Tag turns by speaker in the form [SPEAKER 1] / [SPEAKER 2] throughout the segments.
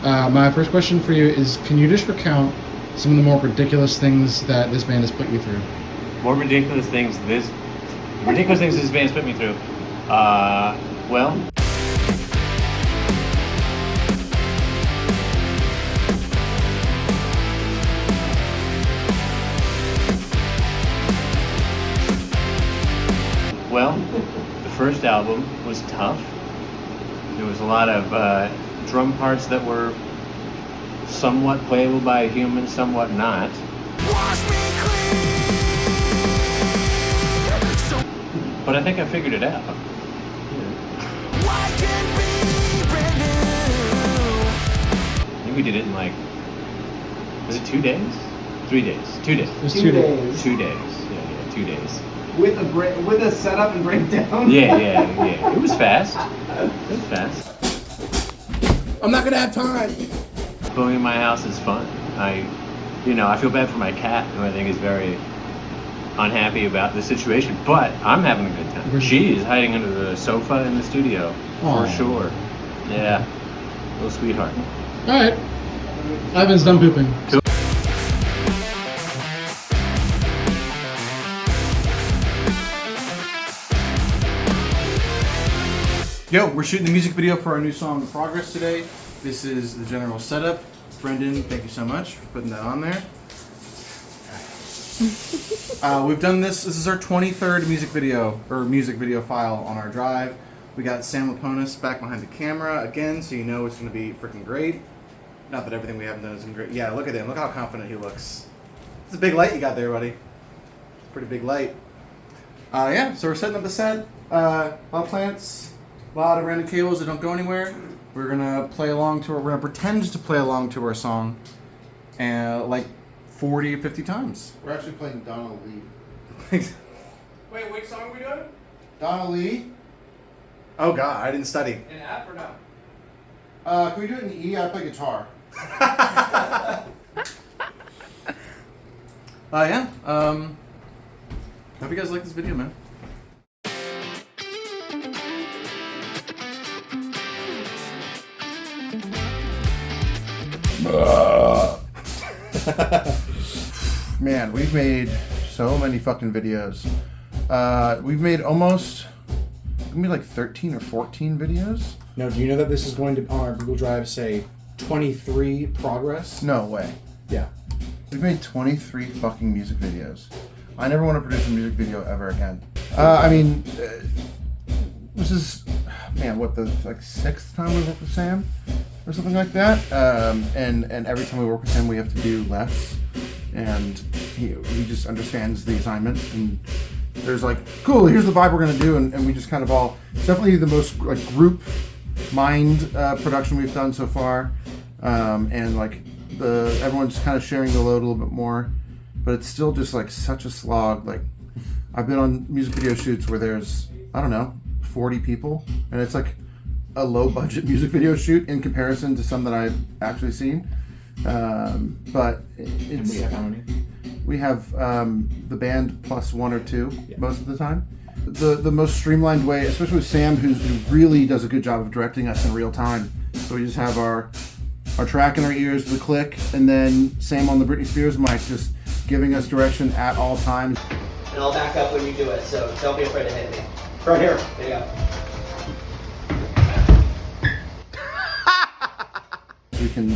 [SPEAKER 1] My first question for you is, can you just recount some of the more ridiculous things that this band has put you through?
[SPEAKER 2] More ridiculous things this band's put me through. Well, the first album was tough. There was a lot of drum parts that were somewhat playable by a human, somewhat not. But I think I figured it out. I think we did it in was it 2 days? 3 days? 2 days.
[SPEAKER 1] It was 2 days.
[SPEAKER 2] 2 days. Yeah, 2 days.
[SPEAKER 3] With a setup and breakdown?
[SPEAKER 2] Yeah. It was fast.
[SPEAKER 1] I'm not gonna have time.
[SPEAKER 2] Blowing in my house is fun. I feel bad for my cat, who I think is very unhappy about the situation, but I'm having a good time. She is hiding under the sofa in the studio, for sure. Yeah, little sweetheart.
[SPEAKER 1] All right, Ivan's done pooping.
[SPEAKER 2] Cool.
[SPEAKER 4] Yo, we're shooting the music video for our new song, Progress, today. This is the general setup. Brendan, thank you so much for putting that on there. We've done this is our 23rd music video file on our drive. We got Sam Laponis back behind the camera again, so you know it's going to be freaking great. Not that everything we haven't done is great. Yeah, look at him. Look how confident he looks. It's a big light you got there, buddy. Pretty big light. Yeah, so we're setting up the set. A lot of plants, a lot of random cables that don't go anywhere. We're gonna we're gonna pretend to play along to our song, like 40 or 50 times.
[SPEAKER 5] We're actually playing Donna Lee.
[SPEAKER 3] Wait, which song are we doing?
[SPEAKER 5] Donna Lee?
[SPEAKER 4] Oh God, I didn't study.
[SPEAKER 3] In F or no?
[SPEAKER 5] Can we do it in E? I play guitar.
[SPEAKER 4] Yeah. Hope you guys like this video, man.
[SPEAKER 5] Man, we've made so many fucking videos. We've made like 13 or 14 videos.
[SPEAKER 1] Now, do you know that this is going to, on our Google Drive, say 23 progress?
[SPEAKER 5] No way.
[SPEAKER 1] Yeah.
[SPEAKER 5] We've made 23 fucking music videos. I never want to produce a music video ever again. This is, man, what, the sixth time we work with Sam? Or something like that. And every time we work with him, we have to do less. And he just understands the assignment. And there's cool, here's the vibe we're going to do. And we just kind of it's definitely the most group mind production we've done so far. And everyone's kind of sharing the load a little bit more. But it's still just such a slog. I've been on music video shoots where there's, 40 people. And it's a low budget music video shoot in comparison to some that I've actually seen. But it's,
[SPEAKER 1] And we have how many?
[SPEAKER 5] We have the band plus one or two most of the time. The most streamlined way, especially with Sam, who really does a good job of directing us in real time. So we just have our track in our ears, the click, and then Sam on the Britney Spears mic, just giving us direction at all times.
[SPEAKER 6] And I'll back up when you do it, so don't be afraid to hit me.
[SPEAKER 3] Right here.
[SPEAKER 6] There you go.
[SPEAKER 5] We can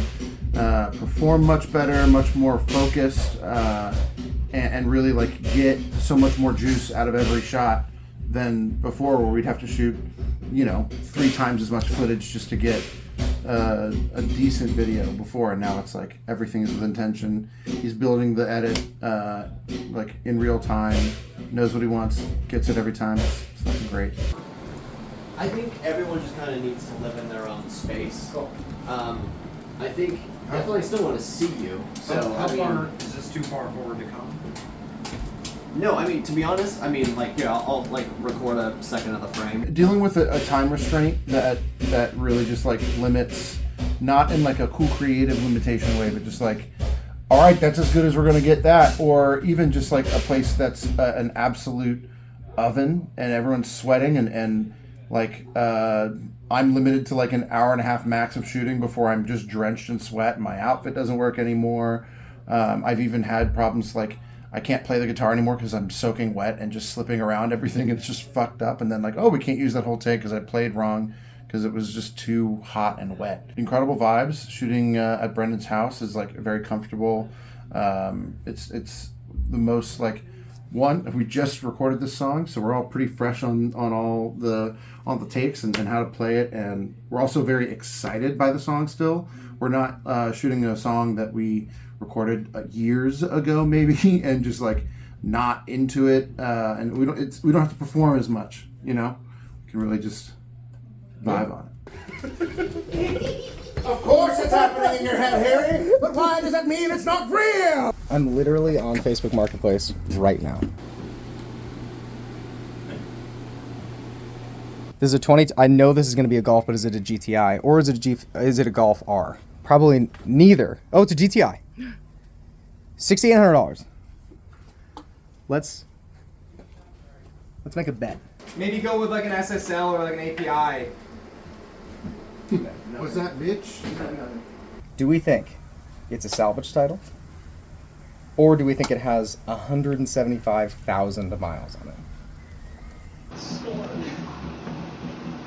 [SPEAKER 5] perform much better, much more focused, and really get so much more juice out of every shot than before, where we'd have to shoot, 3 times as much footage just to get a decent video before. And now it's everything is with intention. He's building the edit in real time, knows what he wants, gets it every time. It's fucking great.
[SPEAKER 6] I think everyone just kind of needs to live in their own space.
[SPEAKER 3] Cool.
[SPEAKER 6] I think definitely still want to see you. So
[SPEAKER 4] How far is this too far forward to come?
[SPEAKER 6] No, to be honest, here I'll record a second of the frame.
[SPEAKER 5] Dealing with a time restraint that really just limits, not in a cool creative limitation way, but just all right, that's as good as we're gonna get that, or even just a place that's an absolute oven and everyone's sweating and Like, I'm limited to like an hour and a half max of shooting before I'm just drenched in sweat and my outfit doesn't work anymore. I've even had problems like I can't play the guitar anymore because I'm soaking wet and just slipping around everything and it's just fucked up. And then like, oh, we can't use that whole take because I played wrong because it was just too hot and wet. Incredible vibes. Shooting at Brendan's house is like very comfortable. It's the most like we just recorded this song, so we're all pretty fresh on all the takes and how to play it, and we're also very excited by the song still. We're not shooting a song that we recorded years ago maybe and just like not into it, and we don't have to perform as much, you know. We can really just vibe on it.
[SPEAKER 7] Of course it's happening in your head, Harry, but why does that mean it's not real?
[SPEAKER 8] I'm literally on Facebook Marketplace right now. This is a 20. I know this is going to be a Golf, but is it a GTI or is it a Golf R? Probably neither. Oh, it's a GTI. $6,800. Let's make a bet.
[SPEAKER 3] Maybe go with like an SSL or like an API.
[SPEAKER 5] What's that, bitch?
[SPEAKER 8] Do we think it's a salvage title? Or do we think it has 175,000 miles on it?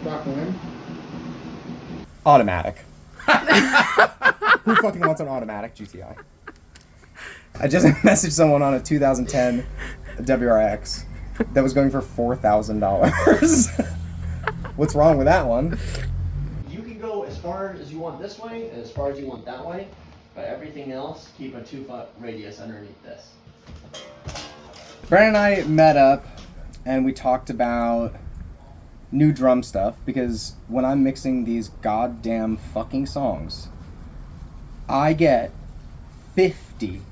[SPEAKER 1] Rock one.
[SPEAKER 8] Automatic. Who fucking wants an automatic GTI? I just messaged someone on a 2010 WRX that was going for $4,000. What's wrong with that one?
[SPEAKER 6] You can go as far as you want this way and as far as you want that way, but everything else, keep a 2-foot radius underneath this.
[SPEAKER 8] Brandon and I met up and we talked about new drum stuff because when I'm mixing these goddamn fucking songs, I get 50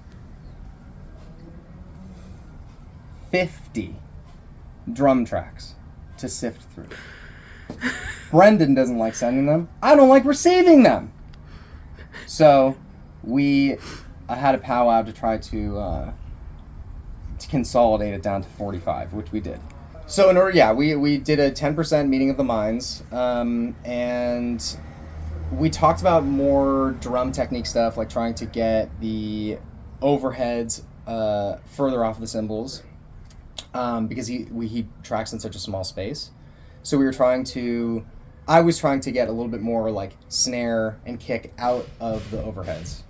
[SPEAKER 8] drum tracks to sift through. Brendan doesn't like sending them. I don't like receiving them. So I had a powwow to try to consolidate it down to 45, which we did. So we did a 10% meeting of the minds, and we talked about more drum technique stuff, like trying to get the overheads further off the cymbals, because he tracks in such a small space. So I was trying to get a little bit more like snare and kick out of the overheads.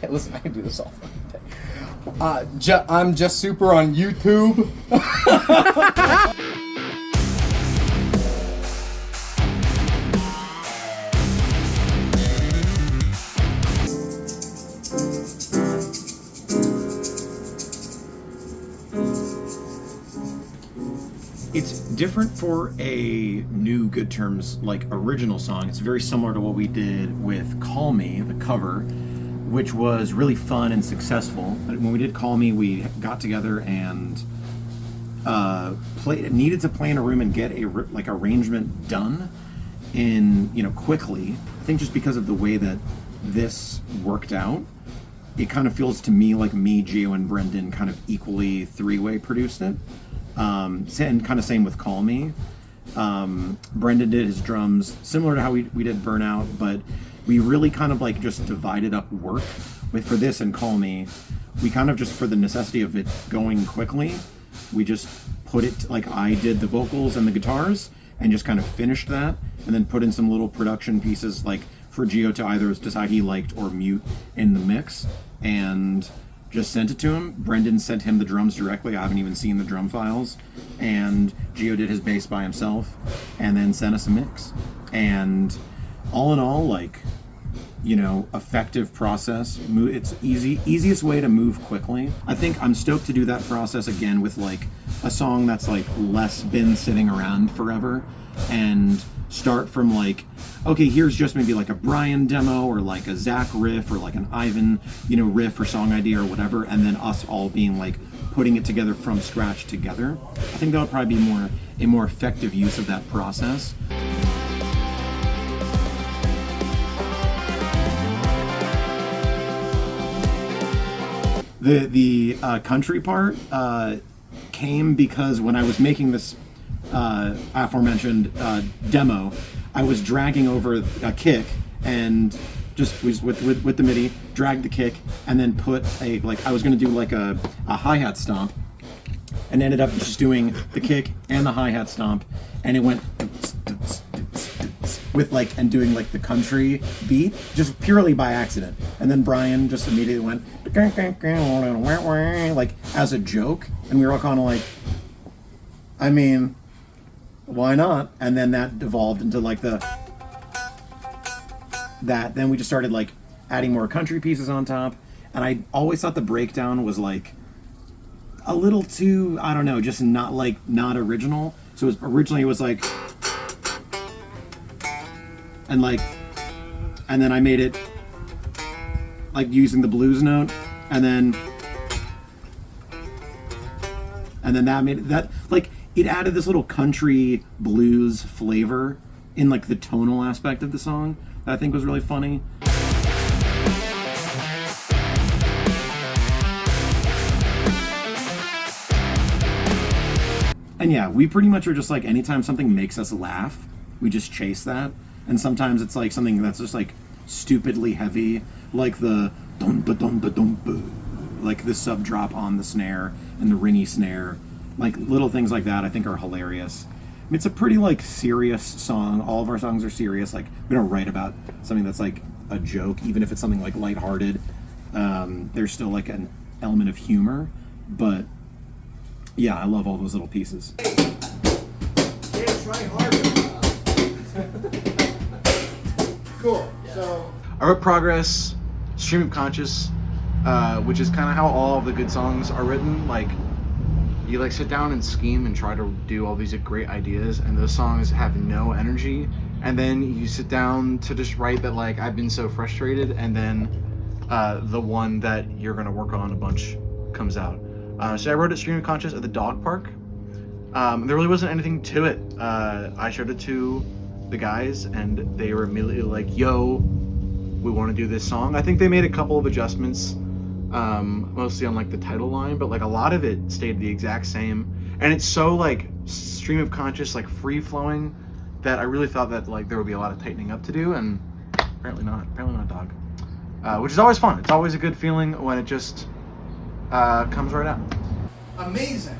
[SPEAKER 8] Hey, listen, I can do this all fucking day. I'm just super on YouTube.
[SPEAKER 9] It's different for a new Good Terms like original song. It's very similar to what we did with Call Me, the cover, which was really fun and successful. When we did Call Me, we got together and needed to play in a room and get a arrangement done quickly. I think just because of the way that this worked out, it kind of feels to me like me, Gio, and Brendan kind of equally three-way produced it. And kind of same with Call Me. Brendan did his drums similar to how we did Burnout, but we really kind of like just divided up work. For this and Call Me, we kind of just, for the necessity of it going quickly, we just put it, like I did the vocals and the guitars and just kind of finished that and then put in some little production pieces like for Gio to either decide he liked or mute in the mix and just sent it to him. Brendan sent him the drums directly. I haven't even seen the drum files. And Gio did his bass by himself and then sent us a mix. And all in all, effective process. It's easiest way to move quickly. I think I'm stoked to do that process again with like a song that's like less been sitting around forever and start from like, okay, here's just maybe like a Brian demo or like a Zach riff or like an Ivan, riff or song idea or whatever, and then us all being like putting it together from scratch together. I think that would probably be a more effective use of that process. The country part came because when I was making this aforementioned demo, I was dragging over a kick and just was with the MIDI, dragged the kick, and then put I was going to do like a hi-hat stomp, and ended up just doing the kick and the hi-hat stomp, and it went with and doing the country beat just purely by accident. And then Brian just immediately went as a joke, and we were all kind of like, I mean, why not? And then that evolved into then we just started adding more country pieces on top, and I always thought the breakdown was a little too, I don't know, just not original. So originally it was and then I made it using the blues note, and then that made it it added this little country blues flavor in the tonal aspect of the song that I think was really funny. And yeah, we pretty much are just anytime something makes us laugh, we just chase that. And sometimes it's something that's just stupidly heavy, like the dum da dum da dum boo, the sub drop on the snare and the ringy snare, little things like that I think are hilarious. I mean, it's a pretty serious song. All of our songs are serious. We don't write about something that's a joke, even if it's something lighthearted. There's still an element of humor, but yeah, I love all those little pieces.
[SPEAKER 7] Try harder. Cool. So
[SPEAKER 1] I wrote Progress, Stream of Conscious, which is kind of how all of the good songs are written. You sit down and scheme and try to do all these great ideas, and those songs have no energy. And then you sit down to just write that I've been so frustrated, and then the one that you're gonna work on a bunch comes out. So I wrote it Stream of Conscious at the dog park. There really wasn't anything to it. I showed it to the guys, and they were immediately yo, we want to do this song. I think they made a couple of adjustments, mostly on the title line, but a lot of it stayed the exact same. And it's so Stream of Conscious, free flowing, that I really thought that there would be a lot of tightening up to do, and apparently not dog. Which is always fun. It's always a good feeling when it just comes right out.
[SPEAKER 7] amazing.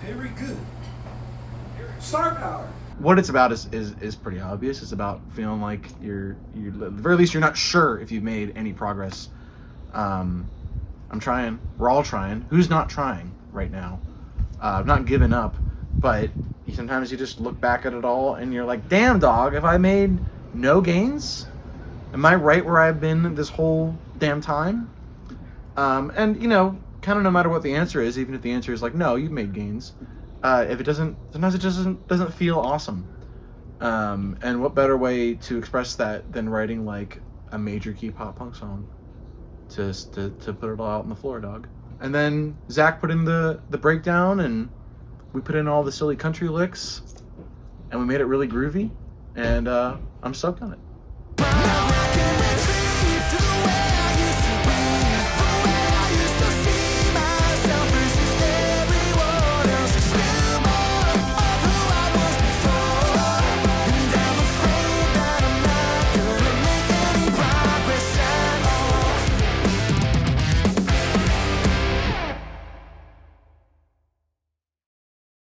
[SPEAKER 7] Very good. Star power.
[SPEAKER 1] What it's about is pretty obvious. It's about feeling like you're at the very least you're not sure if you've made any progress. I'm trying. We're all trying. Who's not trying right now? I've not given up, but sometimes you just look back at it all and you're like, damn dog, have I made no gains? Am I right where I've been this whole damn time? And kind of no matter what the answer is, even if the answer is no, you've made gains. If it doesn't, sometimes it just doesn't feel awesome. And what better way to express that than writing a major key pop punk song, just to put it all out on the floor, dog. And then Zach put in the breakdown, and we put in all the silly country licks, and we made it really groovy. And I'm stoked on it.